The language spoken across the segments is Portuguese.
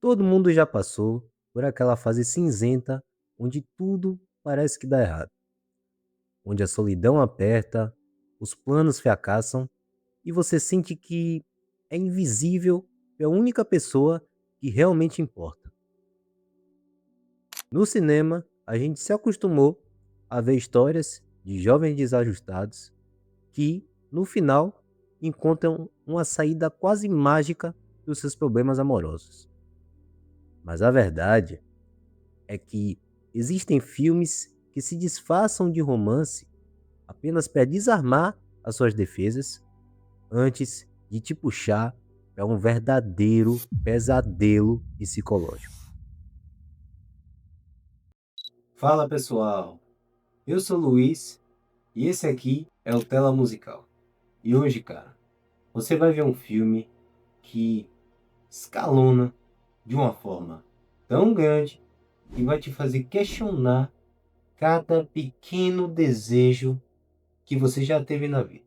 Todo mundo já passou por aquela fase cinzenta onde tudo parece que dá errado, onde a solidão aperta, os planos fracassam e você sente que é invisível para a única pessoa que realmente importa. No cinema, a gente se acostumou a ver histórias de jovens desajustados que, no final, encontram uma saída quase mágica dos seus problemas amorosos. Mas a verdade é que existem filmes que se disfarçam de romance apenas para desarmar as suas defesas antes de te puxar para um verdadeiro pesadelo psicológico. Fala pessoal, eu sou o Luiz e esse aqui é o Tela Musical. E hoje, cara, você vai ver um filme que escalona de uma forma tão grande que vai te fazer questionar cada pequeno desejo que você já teve na vida.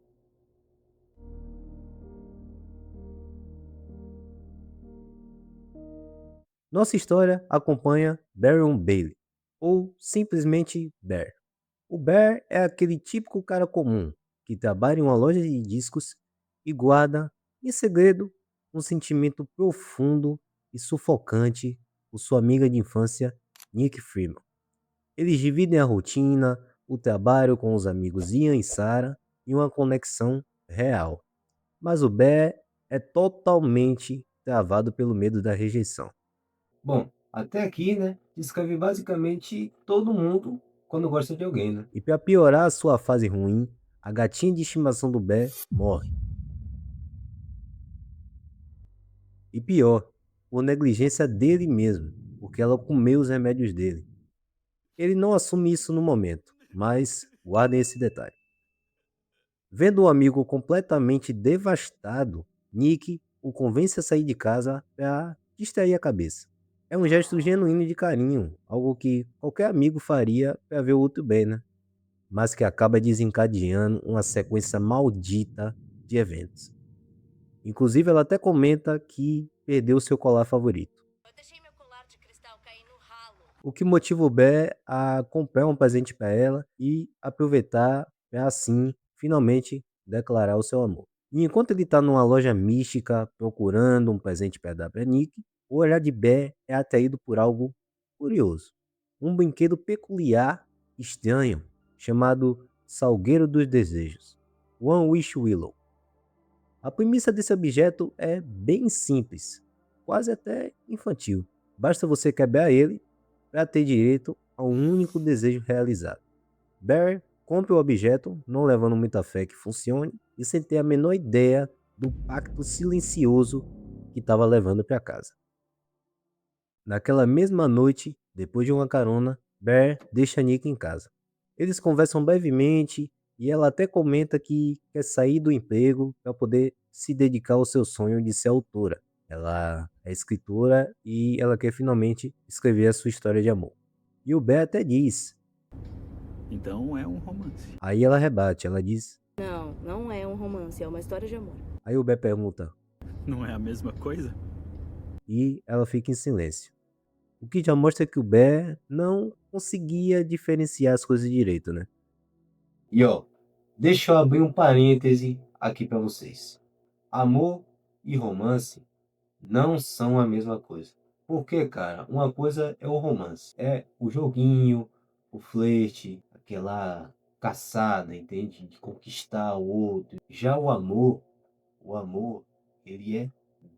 Nossa história acompanha Barry Bailey, ou simplesmente Bear. O Bear é aquele típico cara comum que trabalha em uma loja de discos e guarda, em segredo, um sentimento profundo e sufocante por sua amiga de infância, Nick Freeman. Eles dividem a rotina, o trabalho com os amigos Ian e Sarah e uma conexão real. Mas o Bear é totalmente travado pelo medo da rejeição. Bom, até aqui, né, descreve basicamente todo mundo quando gosta de alguém, né? E para piorar a sua fase ruim, a gatinha de estimação do Bear morre. E pior, por negligência dele mesmo, porque ela comeu os remédios dele. Ele não assume isso no momento, mas guardem esse detalhe. Vendo o amigo completamente devastado, Nick o convence a sair de casa para distrair a cabeça. É um gesto genuíno de carinho, algo que qualquer amigo faria para ver o outro bem, né? Mas que acaba desencadeando uma sequência maldita de eventos. Inclusive, ela até comenta que perdeu seu colar favorito. Eu deixei meu colar de cristal cair no ralo. O que motiva o Bé a comprar um presente para ela e aproveitar para assim finalmente declarar o seu amor. E enquanto ele está numa loja mística procurando um presente para dar para Nick, o olhar de Bé é atraído por algo curioso. Um brinquedo peculiar, estranho, chamado Salgueiro dos Desejos, One Wish Willow. A premissa desse objeto é bem simples, quase até infantil. Basta você quebrar ele para ter direito a um único desejo realizado. Barry compra o objeto, não levando muita fé que funcione e sem ter a menor ideia do pacto silencioso que estava levando para casa. Naquela mesma noite, depois de uma carona, Bear deixa Nick em casa. Eles conversam brevemente e ela até comenta que quer sair do emprego para poder se dedicar ao seu sonho de ser autora. Ela é escritora e ela quer finalmente escrever a sua história de amor. E o Bear até diz. Então é um romance. Aí ela rebate, ela diz. Não, não é um romance, é uma história de amor. Aí o Bear pergunta Não é a mesma coisa? e ela fica em silêncio. O que já mostra que o Bear não conseguia diferenciar as coisas direito, né? E ó, deixa eu abrir um parêntese aqui para vocês. Amor e romance não são a mesma coisa. Porque, cara, uma coisa é o romance, é o joguinho, o flerte, aquela caçada, entende? De conquistar o outro. Já o amor, ele é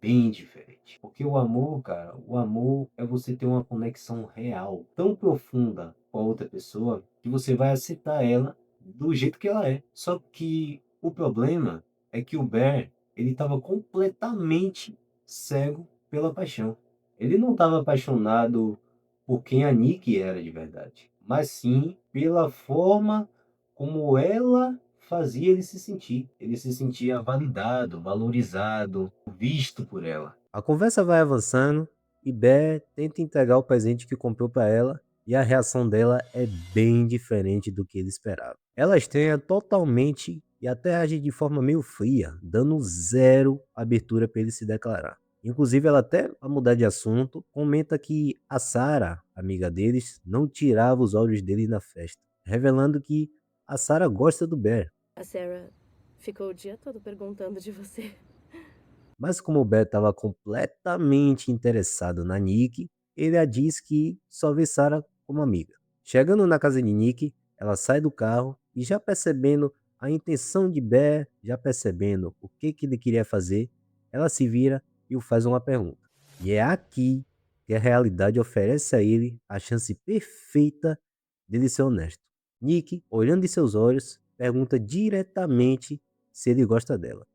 bem diferente. Porque o amor, cara, o amor é você ter uma conexão real, tão profunda com a outra pessoa, que você vai aceitar ela do jeito que ela é. Só que o problema é que o Bear, ele estava completamente cego pela paixão. Ele não estava apaixonado por quem a Nick era de verdade, mas sim pela forma como ela fazia ele se sentir. Ele se sentia validado, valorizado, visto por ela. A conversa vai avançando e Bear tenta entregar o presente que comprou para ela e a reação dela é bem diferente do que ele esperava. Ela estranha totalmente e até age de forma meio fria, dando zero abertura para ele se declarar. Inclusive, ela até, a mudar de assunto, comenta que a Sarah, amiga deles, não tirava os olhos dele na festa, revelando que a Sarah gosta do Bear. A Sarah ficou o dia todo perguntando de você. Mas como o Bear estava completamente interessado na Nick, ele a diz que só vê Sarah como amiga. Chegando na casa de Nick, ela sai do carro e já percebendo a intenção de Bear, já percebendo o que ele queria fazer, ela se vira e o faz uma pergunta. E é aqui que a realidade oferece a ele a chance perfeita dele ser honesto. Nick, olhando em seus olhos, pergunta diretamente se ele gosta dela.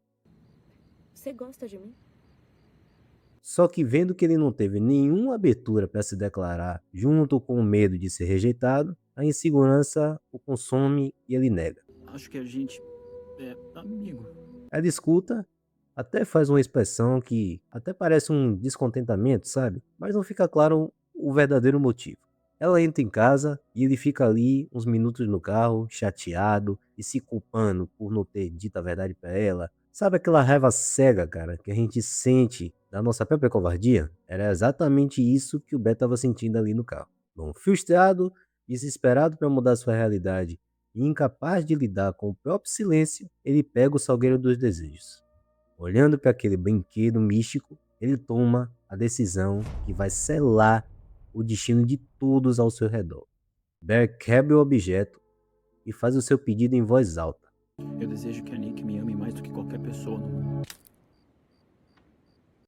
Você gosta de mim? Só que vendo que ele não teve nenhuma abertura para se declarar, junto com o medo de ser rejeitado, a insegurança o consome e ele nega. Acho que a gente é amigo. Ela escuta, até faz uma expressão que até parece um descontentamento, sabe? Mas não fica claro o verdadeiro motivo. Ela entra em casa e ele fica ali uns minutos no carro, chateado e se culpando por não ter dito a verdade para ela. Sabe aquela raiva cega, cara, que a gente sente da nossa própria covardia? Era exatamente isso que o Beto estava sentindo ali no carro. Bom, frustrado, desesperado para mudar sua realidade e incapaz de lidar com o próprio silêncio, ele pega o salgueiro dos desejos. Olhando para aquele brinquedo místico, ele toma a decisão que vai selar o destino de todos ao seu redor. Bear quebra o objeto e faz o seu pedido em voz alta. Eu desejo que a Nick me ame mais do que qualquer pessoa no mundo.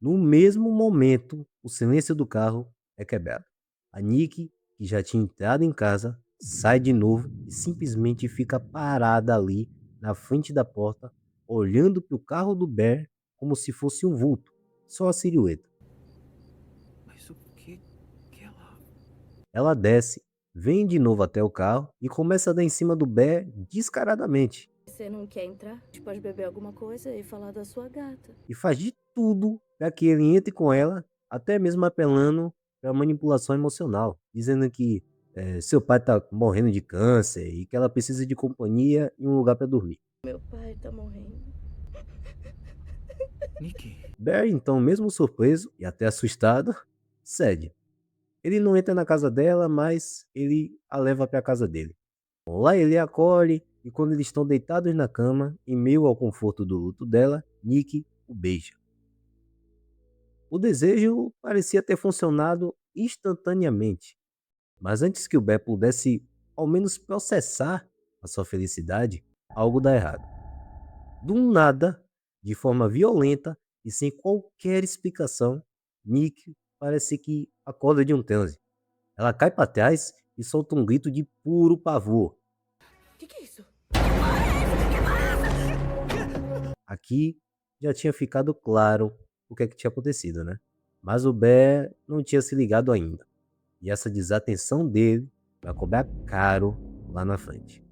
No mesmo momento, o silêncio do carro é quebrado. A Nick, que já tinha entrado em casa, sai de novo e simplesmente fica parada ali na frente da porta, olhando para o carro do Bear como se fosse um vulto, só a silhueta. Mas o que ela... Ela desce, vem de novo até o carro e começa a dar em cima do Bear descaradamente. Você não quer entrar? A gente pode beber alguma coisa e falar da sua gata. E faz de tudo para que ele entre com ela, até mesmo apelando para manipulação emocional, dizendo que seu pai está morrendo de câncer e que ela precisa de companhia e um lugar para dormir. Meu pai tá morrendo. Nick... Barry, então, mesmo surpreso e até assustado, cede. Ele não entra na casa dela, mas ele a leva para a casa dele. Bom, lá ele a acolhe e quando eles estão deitados na cama, em meio ao conforto do luto dela, Nick o beija. O desejo parecia ter funcionado instantaneamente, mas antes que o Bé pudesse ao menos processar a sua felicidade, algo dá errado. Do nada, de forma violenta e sem qualquer explicação, Nick parece que acorda de um transe. Ela cai para trás e solta um grito de puro pavor. Que é isso? Aqui já tinha ficado claro o que é que tinha acontecido, né? Mas o Bé não tinha se ligado ainda. E essa desatenção dele vai cobrar caro lá na frente.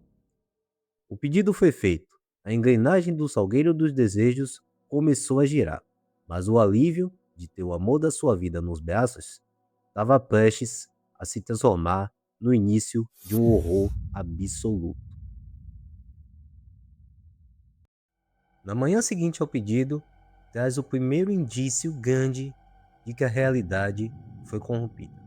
O pedido foi feito. A engrenagem do salgueiro dos desejos começou a girar. Mas o alívio de ter o amor da sua vida nos braços estava prestes a se transformar no início de um horror absoluto. Na manhã seguinte ao pedido, traz o primeiro indício grande de que a realidade foi corrompida.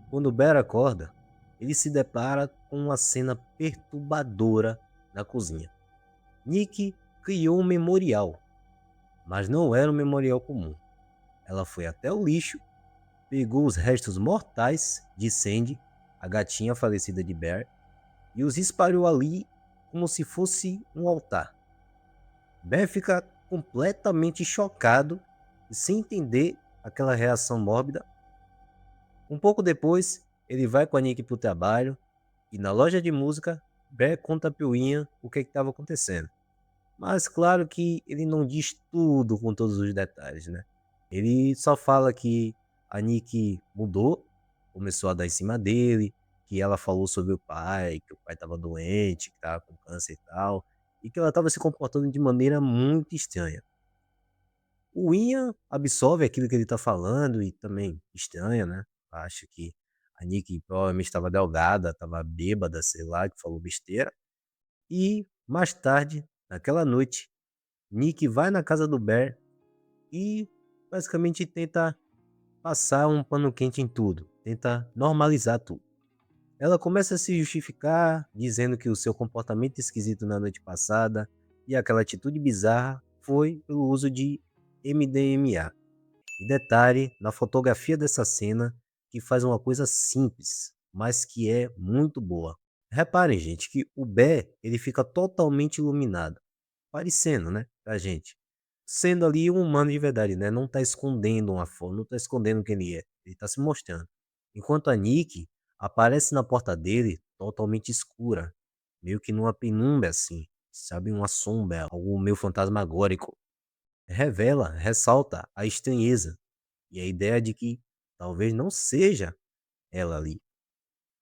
Quando Bear acorda, ele se depara com uma cena perturbadora na cozinha. Nick criou um memorial, mas não era um memorial comum. Ela foi até o lixo, pegou os restos mortais de Sandy, a gatinha falecida de Bear, e os espalhou ali como se fosse um altar. Bear fica completamente chocado e sem entender aquela reação mórbida. Um pouco depois, ele vai com a Nick para o trabalho e na loja de música, Bear conta para o Ian o que estava acontecendo. Mas claro que ele não diz tudo com todos os detalhes, né? Ele só fala que a Nick mudou, começou a dar em cima dele, que ela falou sobre o pai, que o pai estava doente, que estava com câncer e tal, e que ela estava se comportando de maneira muito estranha. O Ian absorve aquilo que ele está falando e também estranha, né? Acha que a Nick provavelmente estava delgada, estava bêbada, sei lá, que falou besteira. E mais tarde, naquela noite, Nick vai na casa do Bear e basicamente tenta passar um pano quente em tudo, tenta normalizar tudo. Ela começa a se justificar, dizendo que o seu comportamento esquisito na noite passada e aquela atitude bizarra foi pelo uso de MDMA. E detalhe, na fotografia dessa cena, que faz uma coisa simples, mas que é muito boa. Reparem, gente, que o Bé, ele fica totalmente iluminado, parecendo, né, pra gente. Sendo ali um humano de verdade, né? Não tá escondendo uma forma, não tá escondendo quem ele é. Ele tá se mostrando. Enquanto a Nick aparece na porta dele totalmente escura, meio que numa penumbra assim, sabe? Uma sombra, algo meio fantasmagórico. Revela, ressalta a estranheza e a ideia de que talvez não seja ela ali,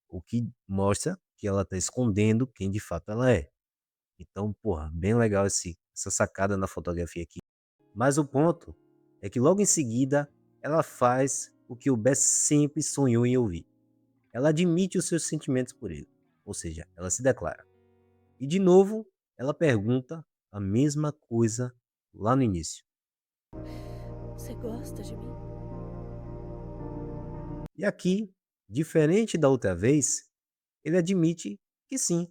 o que mostra que ela tá escondendo quem de fato ela é. Então, porra, bem legal essa sacada na fotografia aqui. Mas o ponto é que logo em seguida ela faz o que o Bess sempre sonhou em ouvir. Ela admite os seus sentimentos por ele, ou seja, ela se declara. E de novo, ela pergunta a mesma coisa lá no início. Você gosta de mim? E aqui, diferente da outra vez, ele admite que sim,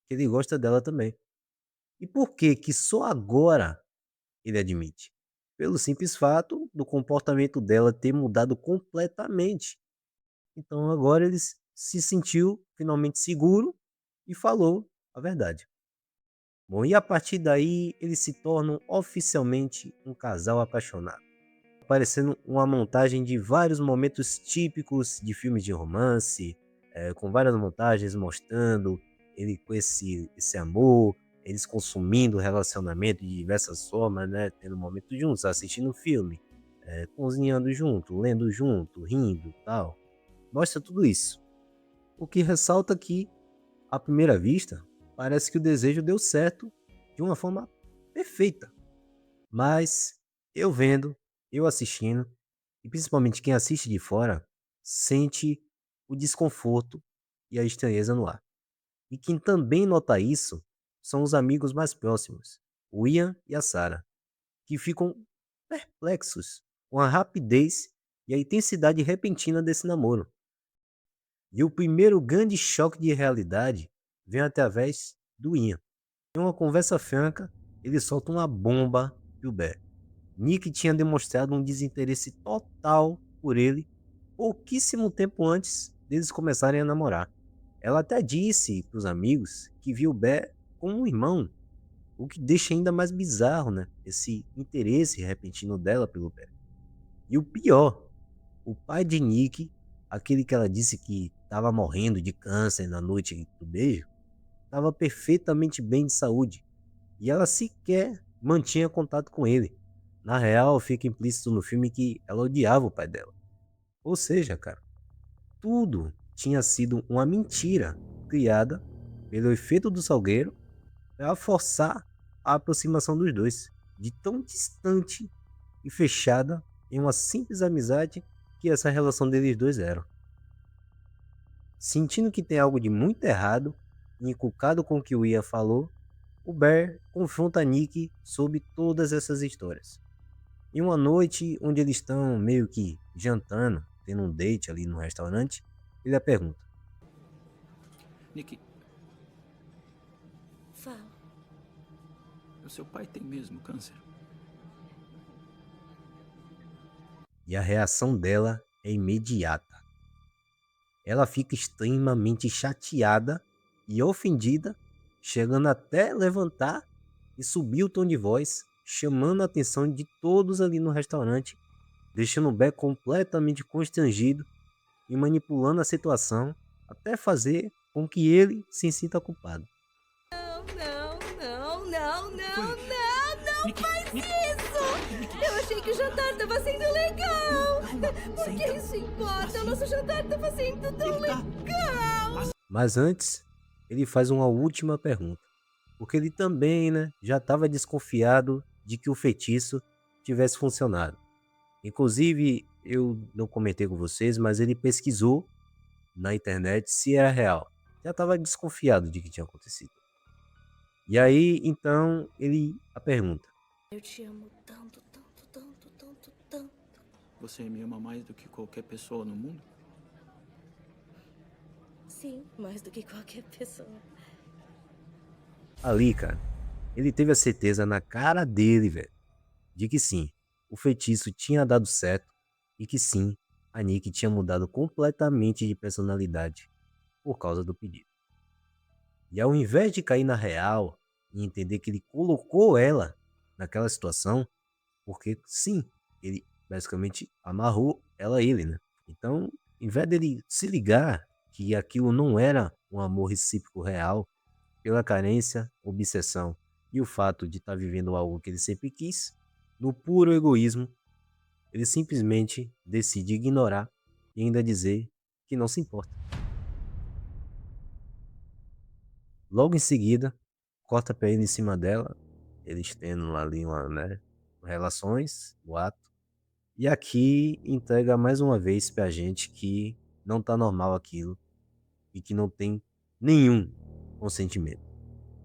que ele gosta dela também. E por que que só agora ele admite? Pelo simples fato do comportamento dela ter mudado completamente. Então agora ele se sentiu finalmente seguro e falou a verdade. Bom, e a partir daí eles se tornam oficialmente um casal apaixonado, aparecendo uma montagem de vários momentos típicos de filmes de romance, com várias montagens mostrando ele com esse amor, eles consumindo o relacionamento de diversas formas, né? Tendo momentos juntos, assistindo filme, cozinhando junto, lendo junto, rindo, tal. Mostra tudo isso. O que ressalta que, à primeira vista, parece que o desejo deu certo de uma forma perfeita. Mas eu vendo, eu assistindo, e principalmente quem assiste de fora, sente o desconforto e a estranheza no ar. E quem também nota isso são os amigos mais próximos, o Ian e a Sarah, que ficam perplexos com a rapidez e a intensidade repentina desse namoro. E o primeiro grande choque de realidade vem através do Ian. Em uma conversa franca, ele solta uma bomba pro Bear. Nick tinha demonstrado um desinteresse total por ele pouquíssimo tempo antes deles começarem a namorar. Ela até disse para os amigos que viu o Bear como um irmão, o que deixa ainda mais bizarro, né? Esse interesse repentino dela pelo Bear. E o pior, o pai de Nick, aquele que ela disse que estava morrendo de câncer na noite do beijo, estava perfeitamente bem de saúde e ela sequer mantinha contato com ele. Na real, fica implícito no filme que ela odiava o pai dela. Ou seja, cara, tudo tinha sido uma mentira criada pelo efeito do Salgueiro para forçar a aproximação dos dois, de tão distante e fechada em uma simples amizade que essa relação deles dois era. Sentindo que tem algo de muito errado e inculcado com o que o Ian falou, o Bear confronta Nick sobre todas essas histórias. Em uma noite onde eles estão meio que jantando, tendo um date ali no restaurante, ele a pergunta. Nick, Fala. o seu pai tem mesmo câncer? E a reação dela é imediata. Ela fica extremamente chateada e ofendida, chegando até levantar e subir o tom de voz, chamando a atenção de todos ali no restaurante, deixando o Beck completamente constrangido e manipulando a situação até fazer com que ele se sinta culpado. Não, não, não, não, O que foi? não, não, não Nick, faz Nick, isso! Eu achei que o jantar tava sendo legal! Por que senta. isso importa? O nosso jantar tava sendo tão legal! Mas antes, ele faz uma última pergunta, porque ele também, né, já estava desconfiado de que o feitiço tivesse funcionado. Inclusive, eu não comentei com vocês, mas ele pesquisou na internet se era real. Já estava desconfiado de que tinha acontecido. E aí, então, ele a pergunta. Eu te amo tanto, tanto, tanto, tanto, tanto. Você me ama mais do que qualquer pessoa no mundo? Sim, mais do que qualquer pessoa. Ali, cara, ele teve a certeza na cara dele, velho, de que sim, o feitiço tinha dado certo e que sim, a Nick tinha mudado completamente de personalidade por causa do pedido. E ao invés de cair na real e entender que ele colocou ela naquela situação, porque sim, ele basicamente amarrou ela a ele, né? Então, em vez dele se ligar que aquilo não era um amor recíproco real, pela carência, obsessão e o fato de estar vivendo algo que ele sempre quis, no puro egoísmo, ele simplesmente decide ignorar e ainda dizer que não se importa. Logo em seguida, corta pra ele em cima dela, eles tendo ali uma, né, relações, o ato. E aqui entrega mais uma vez pra gente que não tá normal aquilo e que não tem nenhum consentimento.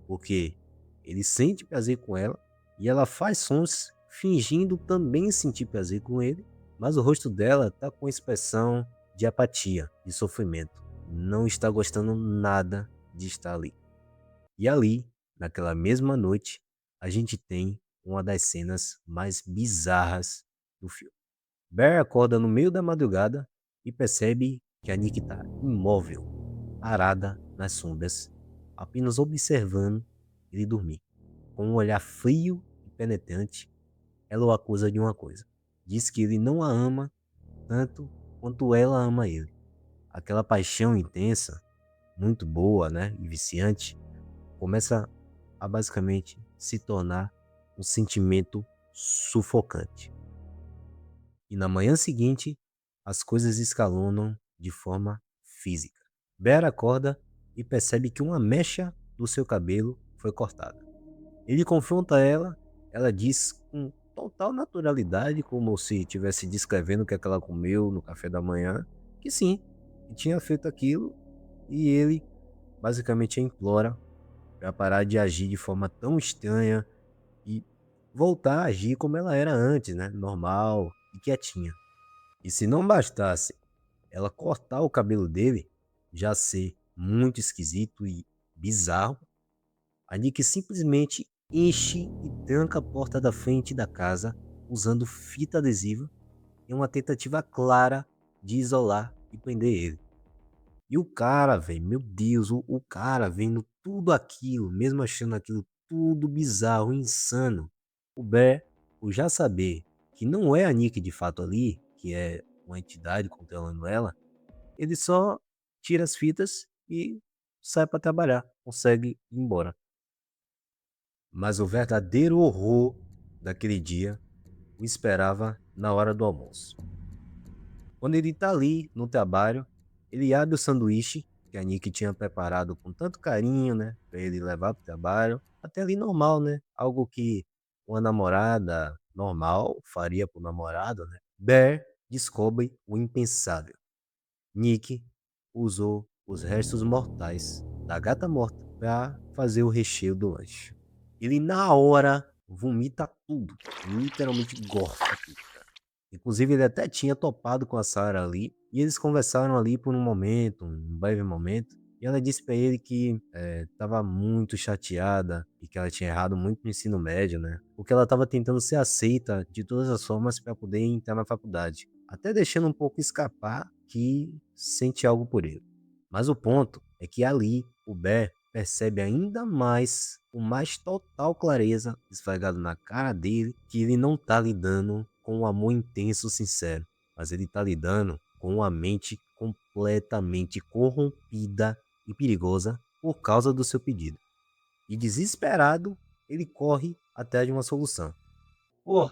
Porque ele sente prazer com ela e ela faz sons fingindo também sentir prazer com ele, mas o rosto dela tá com expressão de apatia, de sofrimento. Não está gostando nada de estar ali. E ali, naquela mesma noite, a gente tem uma das cenas mais bizarras do filme. Bear acorda no meio da madrugada e percebe que a Nick está imóvel, parada nas sombras, apenas observando ele dormir. Com um olhar frio e penetrante, ela o acusa de uma coisa. Diz que ele não a ama tanto quanto ela ama ele. Aquela paixão intensa, muito boa, né, e viciante, começa a basicamente se tornar um sentimento sufocante. E na manhã seguinte, as coisas escalonam de forma física. Bear acorda e percebe que uma mecha do seu cabelo foi cortada. Ele confronta ela, ela diz com total naturalidade, como se estivesse descrevendo o que é que ela comeu no café da manhã, que sim, que tinha feito aquilo, e ele basicamente a implora para parar de agir de forma tão estranha e voltar a agir como ela era antes, né? Normal e quietinha. E se não bastasse ela cortar o cabelo dele, já ser muito esquisito e bizarro, a Nick simplesmente enche e tranca a porta da frente da casa usando fita adesiva em uma tentativa clara de isolar e prender ele. E o cara, velho, meu Deus, o cara vendo tudo aquilo, mesmo achando aquilo tudo bizarro, insano. O Bear, por já saber que não é a Nick de fato ali, que é uma entidade controlando ela, ele só tira as fitas e sai para trabalhar, consegue ir embora. Mas o verdadeiro horror daquele dia o esperava na hora do almoço. Quando ele tá ali no trabalho, ele abre o sanduíche que a Nick tinha preparado com tanto carinho, né, pra ele levar pro trabalho, até ali normal, né, algo que uma namorada normal faria pro namorado, né. Bear descobre o impensável. Nick usou os restos mortais da gata morta para fazer o recheio do lanche. Ele na hora vomita tudo, literalmente gorfa tudo. Inclusive, ele até tinha topado com a Sarah ali, e eles conversaram ali por um momento, um breve momento, e ela disse pra ele que estava muito chateada e que ela tinha errado muito no ensino médio, né? Porque ela estava tentando ser aceita de todas as formas para poder entrar na faculdade, até deixando um pouco escapar que sente algo por ele. Mas o ponto é que ali o Bear percebe ainda mais, com mais total clareza, esfregado na cara dele, que ele não tá lidando com um amor intenso, sincero, mas ele tá lidando com uma mente completamente corrompida e perigosa por causa do seu pedido. E desesperado, ele corre atrás de uma solução. Pô,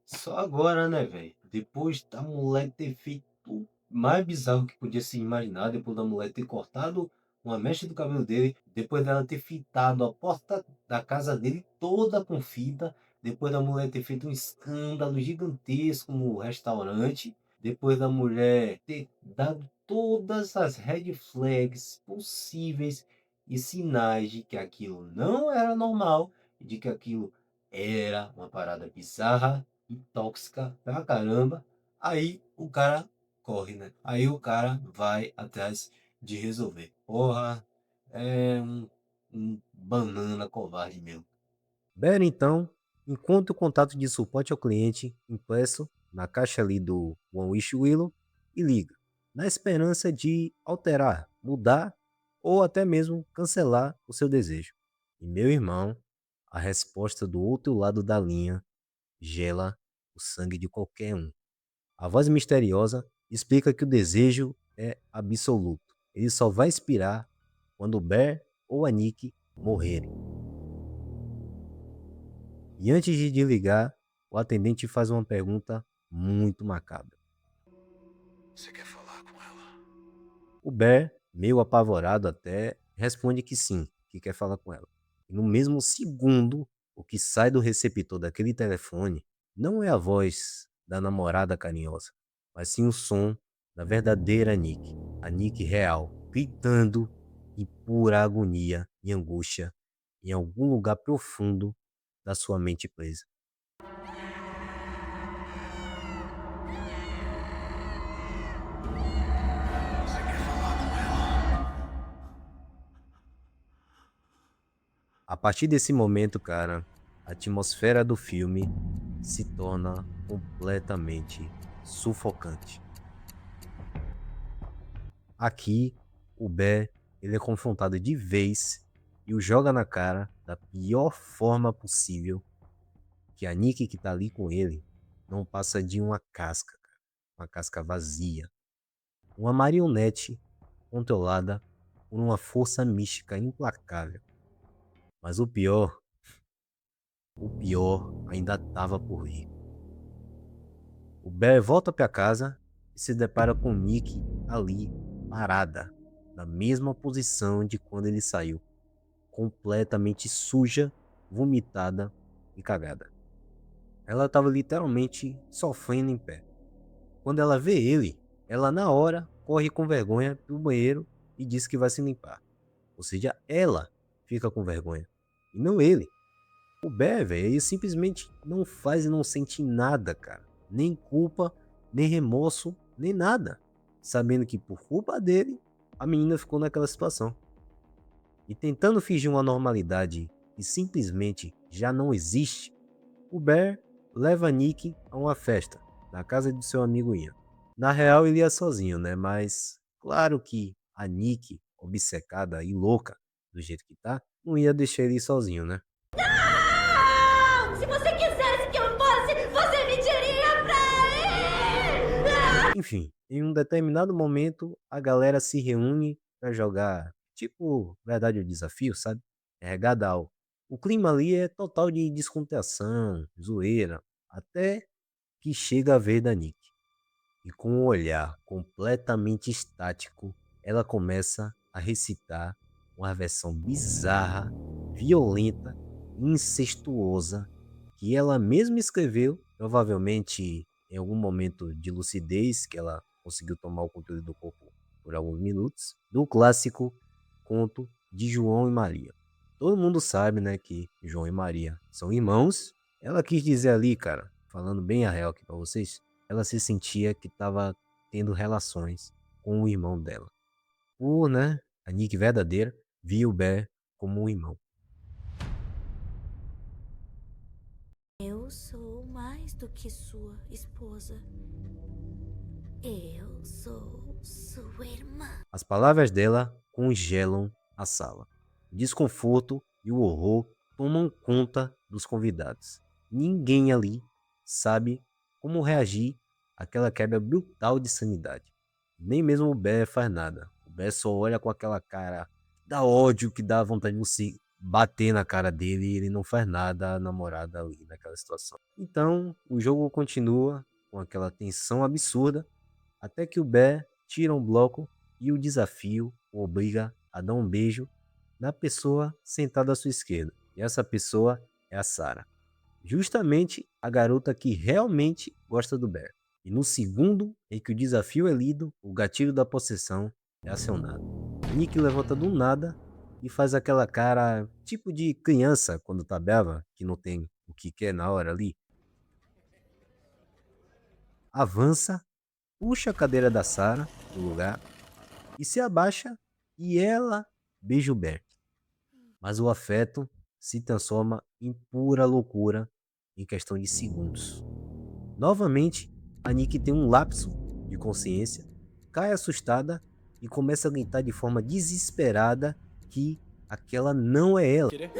só agora, né, velho? Depois da mulher ter feito o mais bizarro que podia se imaginar, depois da mulher ter cortado uma mecha do cabelo dele, depois dela ter fitado a porta da casa dele toda com fita, depois da mulher ter feito um escândalo gigantesco no restaurante, depois da mulher ter dado todas as red flags possíveis e sinais de que aquilo não era normal, de que aquilo era uma parada bizarra e tóxica pra caramba. Aí o cara corre, né? Aí o cara vai atrás de resolver. Porra, é um banana covarde mesmo. Bear, então, encontra o contato de suporte ao cliente impresso na caixa ali do One Wish Willow e liga, na esperança de alterar, mudar ou até mesmo cancelar o seu desejo. E meu irmão, a resposta do outro lado da linha gela o sangue de qualquer um. A voz misteriosa explica que o desejo é absoluto. Ele só vai expirar quando o Bear ou a Nick morrerem. E antes de desligar, o atendente faz uma pergunta muito macabra. Você quer falar com ela? O Bear, meio apavorado até, responde que sim, que quer falar com ela. E no mesmo segundo, o que sai do receptor daquele telefone não é a voz da namorada carinhosa, mas sim o som da verdadeira Nick, a Nick real, gritando em pura agonia e angústia em algum lugar profundo da sua mente presa. Você quer falar com ela? A partir desse momento, cara, a atmosfera do filme se torna completamente sufocante. Aqui, o Bear, ele é confrontado de vez e o joga na cara da pior forma possível, que a Nick que tá ali com ele não passa de uma casca, cara, uma casca vazia, uma marionete controlada por uma força mística implacável. Mas o pior ainda estava por vir. O Bear volta para casa e se depara com Nick ali, parada, na mesma posição de quando ele saiu, completamente suja, vomitada e cagada. Ela estava literalmente sofrendo em pé. Quando ela vê ele, ela na hora corre com vergonha pro banheiro e diz que vai se limpar. Ou seja, ela fica com vergonha e não ele. O Bear, velho, ele simplesmente não faz e não sente nada, cara. Nem culpa, nem remorso, nem nada. Sabendo que por culpa dele, a menina ficou naquela situação. E tentando fingir uma normalidade que simplesmente já não existe, o Bear leva Nick a uma festa, na casa do seu amigo Ian. Na real, ele ia sozinho, né? Mas claro que a Nick, obcecada e louca do jeito que tá, não ia deixar ele ir sozinho, né? Não! Se você quisesse que eu fosse, você me diria pra ir! Enfim, em um determinado momento, a galera se reúne pra jogar, tipo, verdade ou desafio, sabe? É regadal. O clima ali é total de descontração, zoeira, até que chega a vez da Nick. E com um olhar completamente estático, ela começa a recitar uma versão bizarra, violenta e incestuosa que ela mesma escreveu, provavelmente em algum momento de lucidez que ela conseguiu tomar o controle do corpo por alguns minutos, do clássico conto de João e Maria. Todo mundo sabe, né, que João e Maria são irmãos. Ela quis dizer ali, cara, falando bem a real aqui pra vocês, ela se sentia que estava tendo relações com o irmão dela. Por, né, a Nick verdadeira via o Bear como um irmão. Eu sou mais do que sua esposa. Eu sou sua irmã. As palavras dela congelam a sala. O desconforto e o horror tomam conta dos convidados. Ninguém ali sabe como reagir àquela quebra brutal de sanidade. Nem mesmo o Bear faz nada. O Bear só olha com aquela cara da ódio que dá vontade de você bater na cara dele e ele não faz nada a namorada ali naquela situação. Então, o jogo continua com aquela tensão absurda até que o Bear tira um bloco e o desafio o obriga a dar um beijo na pessoa sentada à sua esquerda. E essa pessoa é a Sarah. Justamente a garota que realmente gosta do Bear. E no segundo em que o desafio é lido, o gatilho da possessão é acionado. Nick levanta do nada e faz aquela cara tipo de criança quando tá brava, que não tem o que quer na hora ali. avança, puxa a cadeira da Sarah do lugar e se abaixa e ela beija o Bear. Mas o afeto se transforma em pura loucura em questão de segundos. Novamente, a Nick tem um lapso de consciência, cai assustada e começa a gritar de forma desesperada que aquela não é ela. Querer?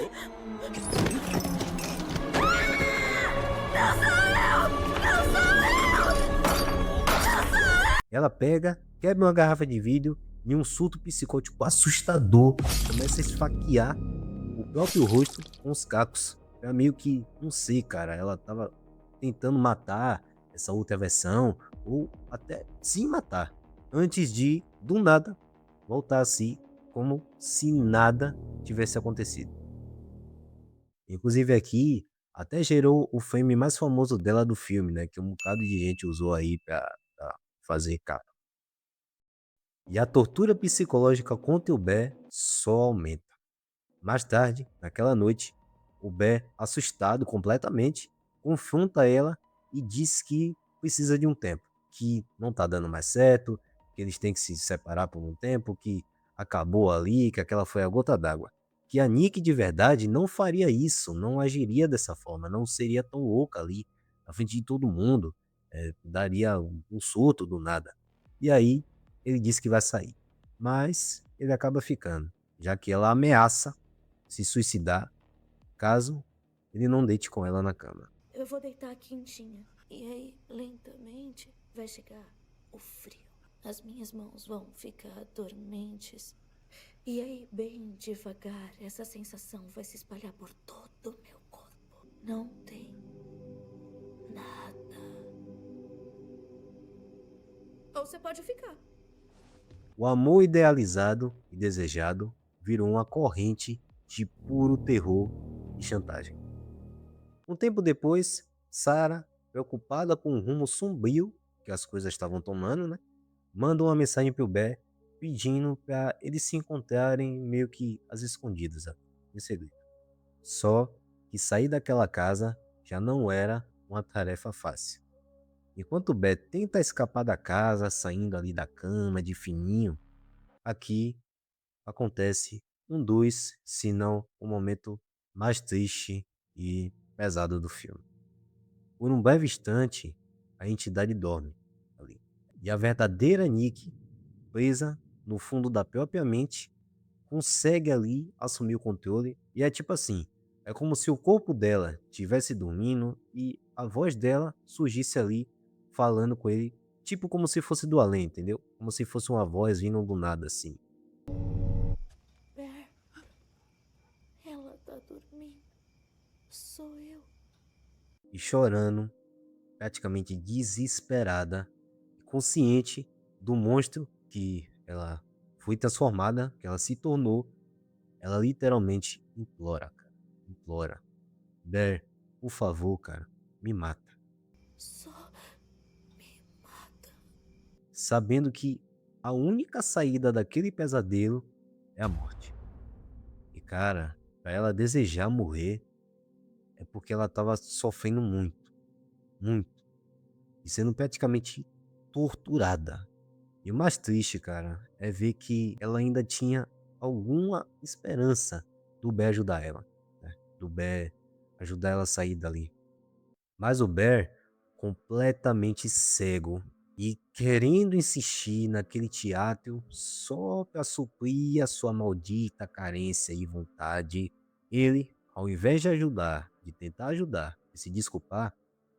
Ela pega, quebra uma garrafa de vidro e um surto psicótico assustador começa a esfaquear o próprio rosto com os cacos. É meio que, não sei, cara, ela tava tentando matar essa outra versão ou até se matar antes de, do nada, voltar a si como se nada tivesse acontecido. Inclusive aqui até gerou o frame mais famoso dela do filme, né, que um bocado de gente usou aí pra fazer capa. E a tortura psicológica contra o Bear só aumenta. Mais tarde, naquela noite, o Bear, assustado completamente, confronta ela e diz que precisa de um tempo, que não tá dando mais certo, que eles têm que se separar por um tempo, que acabou ali, que aquela foi a gota d'água. Que a Nick de verdade não faria isso, não agiria dessa forma, não seria tão louca ali, na frente de todo mundo, daria um surto do nada. E aí, ele diz que vai sair, mas ele acaba ficando, já que ela ameaça se suicidar caso ele não deite com ela na cama. Eu vou deitar quentinha. E aí, lentamente, vai chegar o frio. As minhas mãos vão ficar dormentes. E aí, bem devagar, essa sensação vai se espalhar por todo o meu corpo. Não tem nada. Ou você pode ficar. O amor idealizado e desejado virou uma corrente de puro terror e chantagem. Um tempo depois, Sarah, preocupada com o rumo sombrio que as coisas estavam tomando, né, manda uma mensagem pro Bear pedindo para eles se encontrarem meio que às escondidas, em segredo. Só que sair daquela casa já não era uma tarefa fácil. Enquanto o Bear tenta escapar da casa, saindo ali da cama de fininho, aqui acontece um dos, se não o momento mais triste e pesado do filme. Por um breve instante, a entidade dorme ali. E a verdadeira Nick, presa no fundo da própria mente, consegue ali assumir o controle. E é tipo assim, é como se o corpo dela estivesse dormindo e a voz dela surgisse ali falando com ele, tipo como se fosse do além, entendeu? Como se fosse uma voz vindo do nada assim. Bear, ela tá dormindo. Sou eu. E chorando, praticamente desesperada, consciente do monstro que ela foi transformada, que ela se tornou, ela literalmente implora, cara. Implora. Bear, por favor, cara, me mata. Só me mata. Sabendo que a única saída daquele pesadelo é a morte. E, cara, pra ela desejar morrer é porque ela tava sofrendo muito, muito. E sendo praticamente torturada. E o mais triste, cara, é ver que ela ainda tinha alguma esperança do Bear ajudar ela, né? Do Bear ajudar ela a sair dali. Mas o Bear, completamente cego e querendo insistir naquele teatro só para suprir a sua maldita carência e vontade, ele, ao invés de ajudar, de tentar ajudar e se desculpar,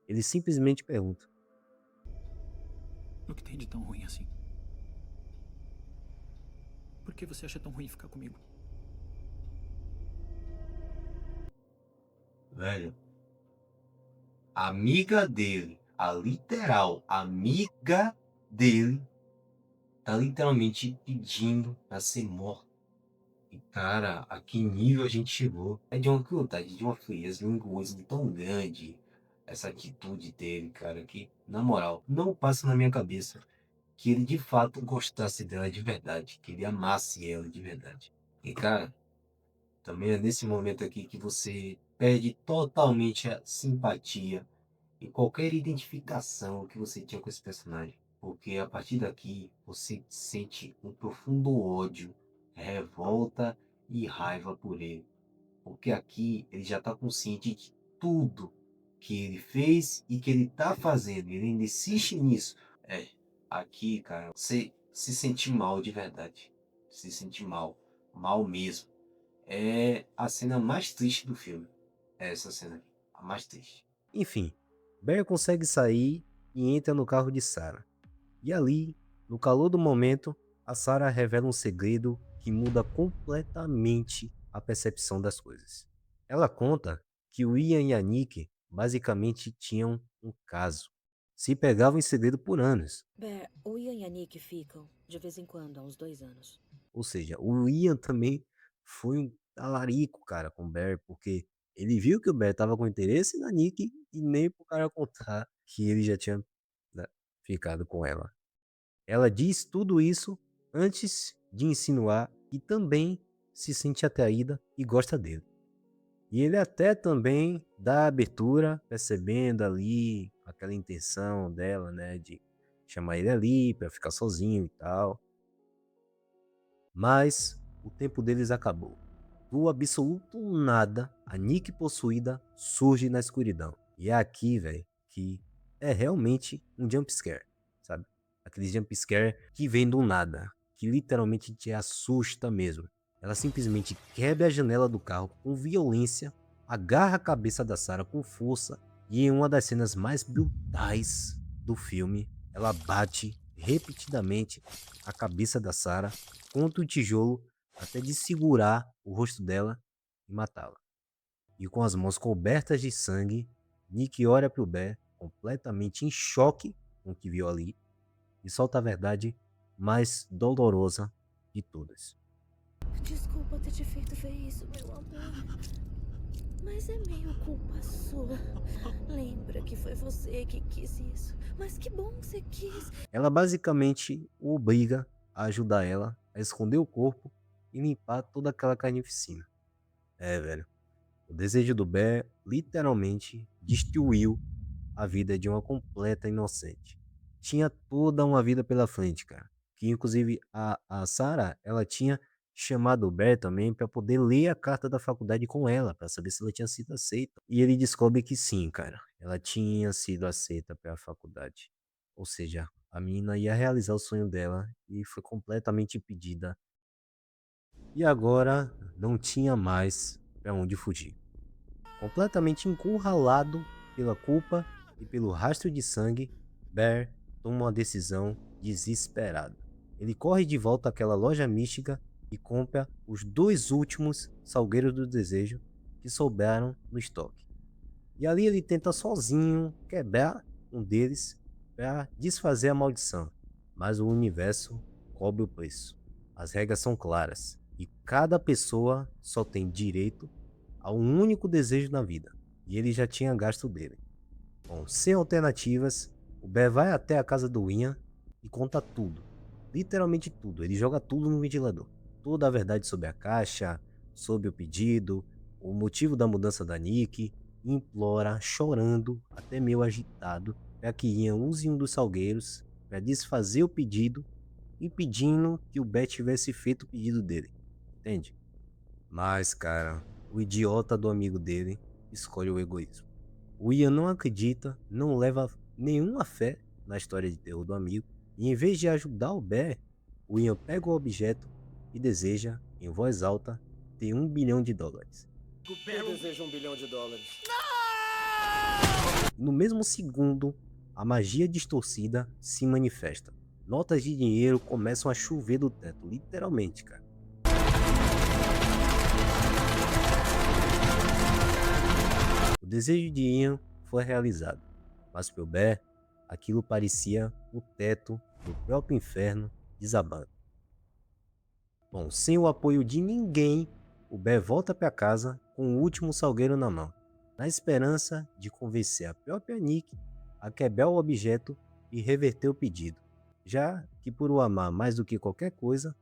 ele simplesmente pergunta: O que tem de tão ruim assim? Por que você acha tão ruim ficar comigo? Velho, a amiga dele, a literal amiga dele, tá literalmente pedindo pra ser morta. E cara, a que nível a gente chegou? É de uma crueldade, de uma frieza, de um egoísmo tão grande. Essa atitude dele, cara, que, na moral, não passa na minha cabeça que ele de fato gostasse dela de verdade, que ele amasse ela de verdade. E cara, também é nesse momento aqui que você perde totalmente a simpatia em qualquer identificação que você tinha com esse personagem. Porque a partir daqui você sente um profundo ódio, revolta e raiva por ele. Porque aqui ele já está consciente de tudo que ele fez e que ele está fazendo. Ele ainda insiste nisso. Aqui, cara, você se sente mal de verdade. Se sente mal. Mal mesmo. É a cena mais triste do filme. É essa cena aqui. A mais triste. Enfim, Bear consegue sair e entra no carro de Sarah. E ali, no calor do momento, a Sarah revela um segredo que muda completamente a percepção das coisas. Ela conta que o Ian e a Nick basicamente tinham um caso. Se pegavam em segredo por anos. Bear, o Ian e a Nick ficam, de vez em quando, há uns 2 anos. Ou seja, o Ian também foi um talarico, cara, com o Bear, porque ele viu que o Bear tava com interesse na Nick e nem pro cara contar que ele já tinha, né, ficado com ela. Ela diz tudo isso antes de insinuar que também se sente atraída e gosta dele. E ele até também dá abertura, percebendo ali aquela intenção dela, né, de chamar ele ali para ficar sozinho e tal. Mas o tempo deles acabou. Do absoluto nada, a Nick possuída surge na escuridão. E é aqui, velho, que é realmente um jump scare, sabe? Aquele jump scare que vem do nada, que literalmente te assusta mesmo. Ela simplesmente quebra a janela do carro com violência, agarra a cabeça da Sarah com força e em uma das cenas mais brutais do filme, ela bate repetidamente a cabeça da Sarah contra o tijolo até de segurar o rosto dela e matá-la. E com as mãos cobertas de sangue, Nick olha para o Bear completamente em choque com o que viu ali e solta a verdade mais dolorosa de todas. Desculpa ter te feito ver isso, meu amor. Mas é meio culpa sua. Lembra que foi você que quis isso. Mas que bom que você quis. Ela basicamente o obriga a ajudar ela a esconder o corpo e limpar toda aquela carnificina. É, velho. O desejo do Bear literalmente destruiu a vida de uma completa inocente. Tinha toda uma vida pela frente, cara. Que inclusive a Sarah, ela tinha chamado o Bear também para poder ler a carta da faculdade com ela, para saber se ela tinha sido aceita. E ele descobre que sim, cara. Ela tinha sido aceita para a faculdade. Ou seja, a menina ia realizar o sonho dela e foi completamente impedida. E agora não tinha mais para onde fugir. Completamente encurralado pela culpa e pelo rastro de sangue, Bear toma uma decisão desesperada. Ele corre de volta àquela loja mística e compra os 2 últimos salgueiros do desejo que sobraram no estoque. E ali ele tenta sozinho quebrar um deles para desfazer a maldição, mas o universo cobre o preço. As regras são claras e cada pessoa só tem direito a um único desejo na vida, e ele já tinha gasto dele. Bom, sem alternativas, o Bear vai até a casa do Ian e conta tudo, literalmente tudo. Ele joga tudo no ventilador, toda a verdade sobre a caixa, sobre o pedido, o motivo da mudança da Nick, e implora, chorando, até meio agitado, para que Ian use um dos salgueiros para desfazer o pedido, impedindo que o Bear tivesse feito o pedido dele, entende? Mas, cara, o idiota do amigo dele escolhe o egoísmo. O Ian não acredita, não leva nenhuma fé na história de terror do amigo, e em vez de ajudar o Bear, o Ian pega o objeto e deseja, em voz alta, ter $1 bilhão. Eu desejo $1 bilhão. No mesmo segundo, a magia distorcida se manifesta. Notas de dinheiro começam a chover do teto, literalmente, cara. O desejo de Ian foi realizado, mas para o Bear, aquilo parecia o teto do próprio inferno desabando. Bom, sem o apoio de ninguém, o Bear volta para casa com o último salgueiro na mão, na esperança de convencer a própria Nick a quebrar o objeto e reverter o pedido, já que por o amar mais do que qualquer coisa,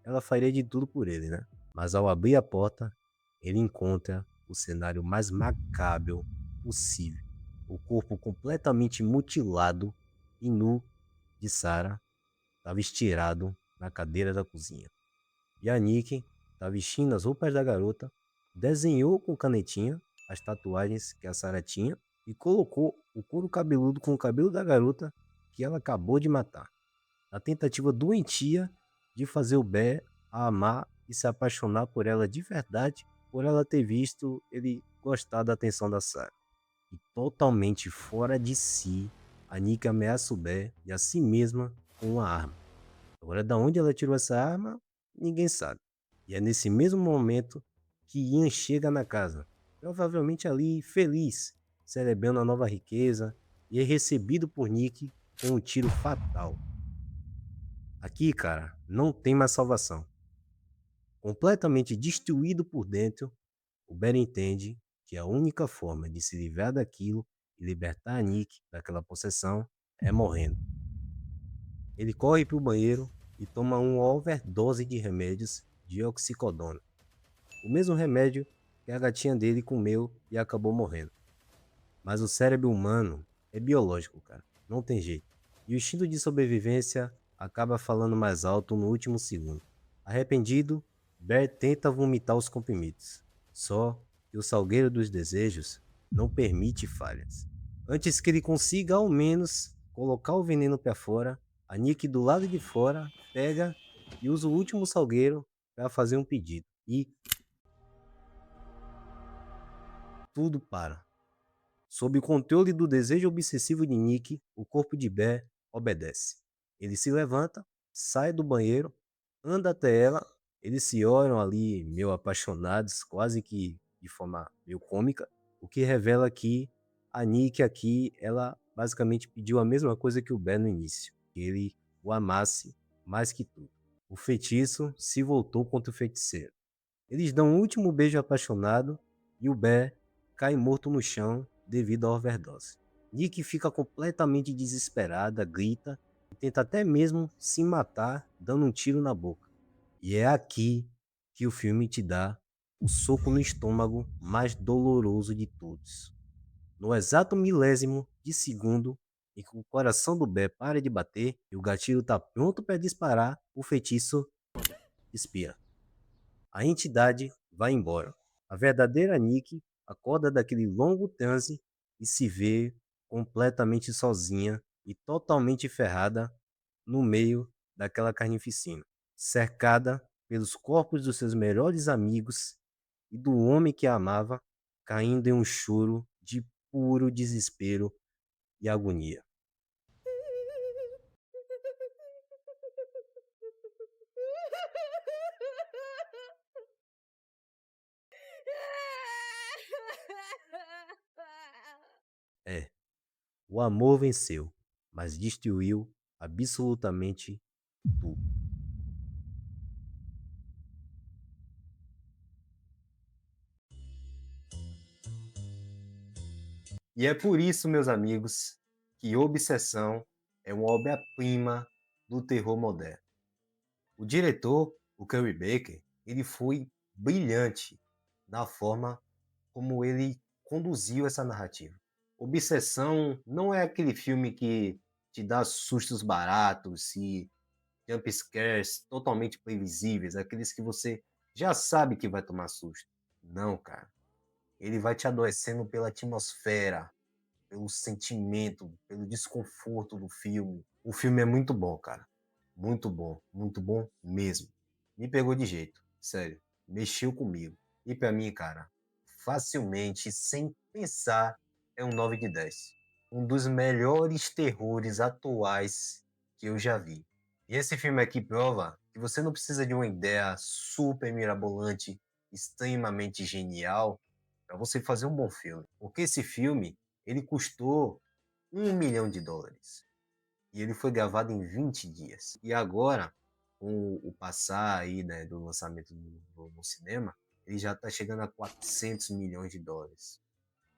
ela faria de tudo por ele, né? Mas ao abrir a porta, ele encontra o cenário mais macabro possível. O corpo completamente mutilado e nu de Sarah estava estirado na cadeira da cozinha. E a Nick estava vestindo as roupas da garota, desenhou com canetinha as tatuagens que a Sarah tinha e colocou o couro cabeludo com o cabelo da garota que ela acabou de matar. Na tentativa doentia de fazer o Bear a amar e se apaixonar por ela de verdade, por ela ter visto ele gostar da atenção da Sarah. E totalmente fora de si, a Nick ameaça o Bear e a si mesma com uma arma. Agora, da onde ela tirou essa arma, ninguém sabe. E é nesse mesmo momento que Ian chega na casa, provavelmente ali feliz, celebrando a nova riqueza, e é recebido por Nick com um tiro fatal. Aqui, cara, não tem mais salvação. Completamente destruído por dentro, o Ben entende que a única forma de se livrar daquilo e libertar a Nick daquela possessão é morrendo. Ele corre para o banheiro e toma uma overdose de remédios de oxicodona. O mesmo remédio que a gatinha dele comeu e acabou morrendo. Mas o cérebro humano é biológico, cara. Não tem jeito. E o instinto de sobrevivência acaba falando mais alto no último segundo. Arrependido, Bert tenta vomitar os comprimidos. Só que o salgueiro dos desejos não permite falhas. Antes que ele consiga ao menos colocar o veneno para fora, a Nick do lado de fora pega e usa o último salgueiro para fazer um pedido. E tudo para. Sob o controle do desejo obsessivo de Nick, o corpo de Bear obedece. Ele se levanta, sai do banheiro, anda até ela, eles se olham ali meio apaixonados, quase que de forma meio cômica, o que revela que a Nick aqui, ela basicamente pediu a mesma coisa que o Bear no início, que ele o amasse mais que tudo. O feitiço se voltou contra o feiticeiro. Eles dão um último beijo apaixonado e o Bear cai morto no chão devido à overdose. Nick fica completamente desesperada, grita e tenta até mesmo se matar dando um tiro na boca. E é aqui que o filme te dá o soco no estômago mais doloroso de todos. No exato milésimo de segundo em que o coração do Bear para de bater e o gatilho está pronto para disparar, o feitiço expira. A entidade vai embora. A verdadeira Nick acorda daquele longo transe e se vê completamente sozinha e totalmente ferrada no meio daquela carnificina, cercada pelos corpos dos seus melhores amigos e do homem que a amava, caindo em um choro de puro desespero e agonia. É, o amor venceu, mas destruiu absolutamente tudo. E é por isso, meus amigos, que Obsessão é uma obra-prima do terror moderno. O diretor, o Curry Baker, ele foi brilhante na forma como ele conduziu essa narrativa. Obsessão não é aquele filme que te dá sustos baratos e jump scares totalmente previsíveis, aqueles que você já sabe que vai tomar susto. Não, cara. Ele vai te adoecendo pela atmosfera, pelo sentimento, pelo desconforto do filme. O filme é muito bom, cara. Muito bom mesmo. Me pegou de jeito, sério. Mexeu comigo. E pra mim, cara, facilmente, sem pensar, é um 9 de 10. Um dos melhores terrores atuais que eu já vi. E esse filme aqui prova que você não precisa de uma ideia super mirabolante, extremamente genial, para você fazer um bom filme. Porque esse filme, ele custou US$ 1 milhão. E ele foi gravado em 20 dias. E agora, com o passar aí, né, do lançamento no cinema, ele já está chegando a US$ 400 milhões.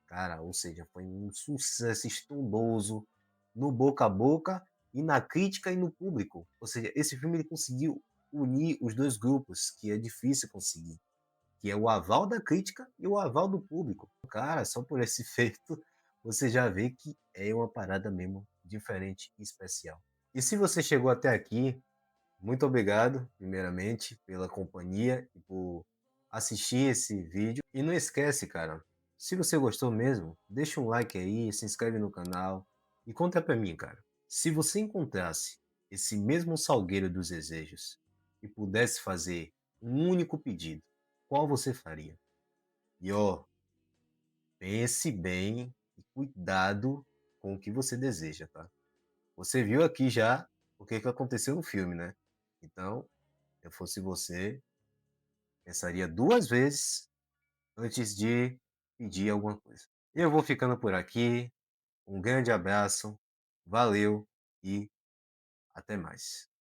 Cara, ou seja, foi um sucesso estrondoso no boca a boca e na crítica e no público. Ou seja, esse filme ele conseguiu unir os dois grupos, que é difícil conseguir, que é o aval da crítica e o aval do público. Cara, só por esse feito, você já vê que é uma parada mesmo diferente e especial. E se você chegou até aqui, muito obrigado, primeiramente, pela companhia e por assistir esse vídeo. E não esquece, cara, se você gostou mesmo, deixa um like aí, se inscreve no canal e conta pra mim, cara. Se você encontrasse esse mesmo Salgueiro dos Desejos e pudesse fazer um único pedido, qual você faria? E ó, pense bem e cuidado com o que você deseja, tá? Você viu aqui já o que aconteceu no filme, né? Então, eu fosse você, pensaria 2 vezes antes de pedir alguma coisa. Eu vou ficando por aqui. Um grande abraço, valeu e até mais.